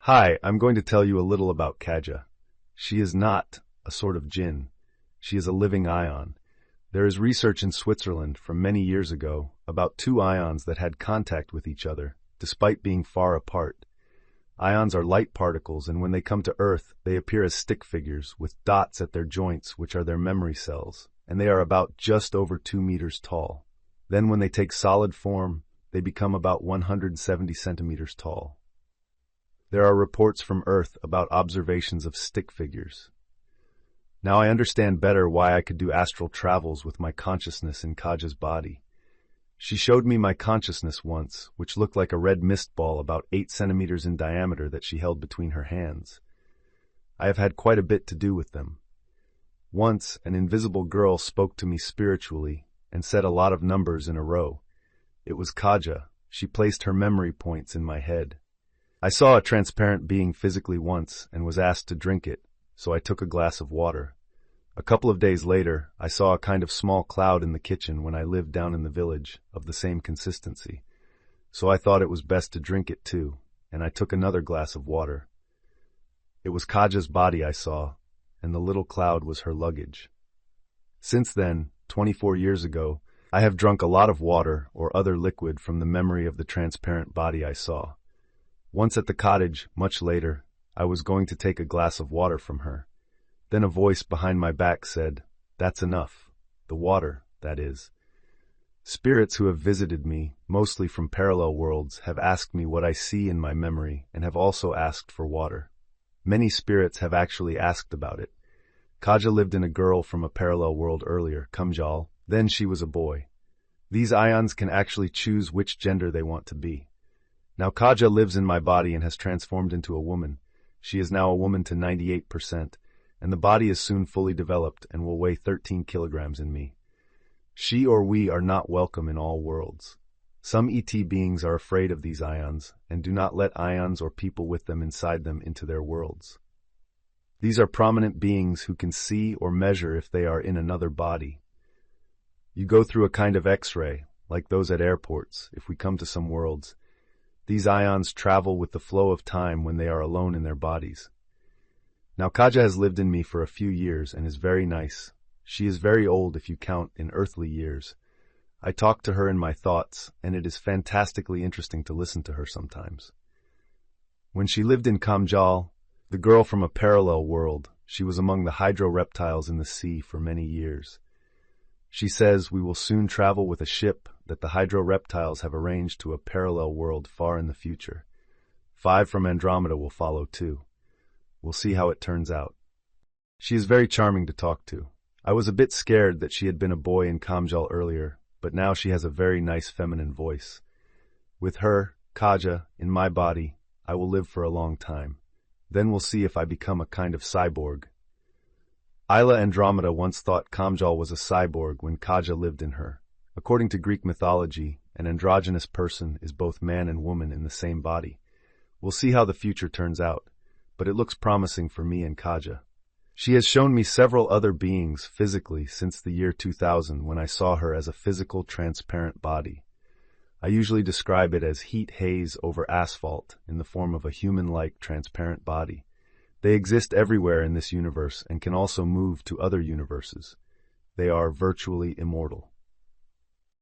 Hi, I'm going to tell you a little about Kaja. She is not a sort of jinn. She is a living ion. There is research in Switzerland from many years ago about two ions that had contact with each other, despite being far apart. Ions are light particles, and when they come to Earth, they appear as stick figures with dots at their joints, which are their memory cells, and they are about just over 2 meters tall. Then when they take solid form, they become about 170 centimeters tall. There are reports from Earth about observations of stick figures. Now I understand better why I could do astral travels with my consciousness in Kaja's body. She showed me my consciousness once, which looked like a red mist ball about 8 centimeters in diameter that she held between her hands. I have had quite a bit to do with them. Once, an invisible girl spoke to me spiritually and said a lot of numbers in a row. It was Kaja. She placed her memory points in my head. I saw a transparent being physically once and was asked to drink it, so I took a glass of water. A couple of days later, I saw a kind of small cloud in the kitchen when I lived down in the village, of the same consistency. So I thought it was best to drink it too, and I took another glass of water. It was Kaja's body I saw, and the little cloud was her luggage. Since then, 24 years ago, I have drunk a lot of water or other liquid from the memory of the transparent body I saw. Once at the cottage, much later, I was going to take a glass of water from her. Then a voice behind my back said, "That's enough. The water, that is." Spirits who have visited me, mostly from parallel worlds, have asked me what I see in my memory and have also asked for water. Many spirits have actually asked about it. Kaja lived in a girl from a parallel world earlier, Kamjal. Then she was a boy. These ions can actually choose which gender they want to be. Now Kaja lives in my body and has transformed into a woman. She is now a woman to 98%, and the body is soon fully developed and will weigh 13 kilograms in me. She or we are not welcome in all worlds. Some ET beings are afraid of these ions and do not let ions or people with them inside them into their worlds. These are prominent beings who can see or measure if they are in another body. You go through a kind of X-ray, like those at airports, if we come to some worlds. These ions travel with the flow of time when they are alone in their bodies. Now Kaja has lived in me for a few years and is very nice. She is very old if you count in earthly years. I talk to her in my thoughts, and it is fantastically interesting to listen to her sometimes. When she lived in Kamjal, the girl from a parallel world, she was among the hydro-reptiles in the sea for many years. She says we will soon travel with a ship that the hydro-reptiles have arranged to a parallel world far in the future. 5 from Andromeda will follow too. We'll see how it turns out. She is very charming to talk to. I was a bit scared that she had been a boy in Kamjal earlier, but now she has a very nice feminine voice. With her, Kaja, in my body, I will live for a long time. Then we'll see if I become a kind of cyborg. Isla Andromeda once thought Kamjal was a cyborg when Kaja lived in her. According to Greek mythology, an androgynous person is both man and woman in the same body. We'll see how the future turns out, but it looks promising for me and Kaja. She has shown me several other beings physically since the year 2000 when I saw her as a physical transparent body. I usually describe it as heat haze over asphalt in the form of a human-like transparent body. They exist everywhere in this universe and can also move to other universes. They are virtually immortal.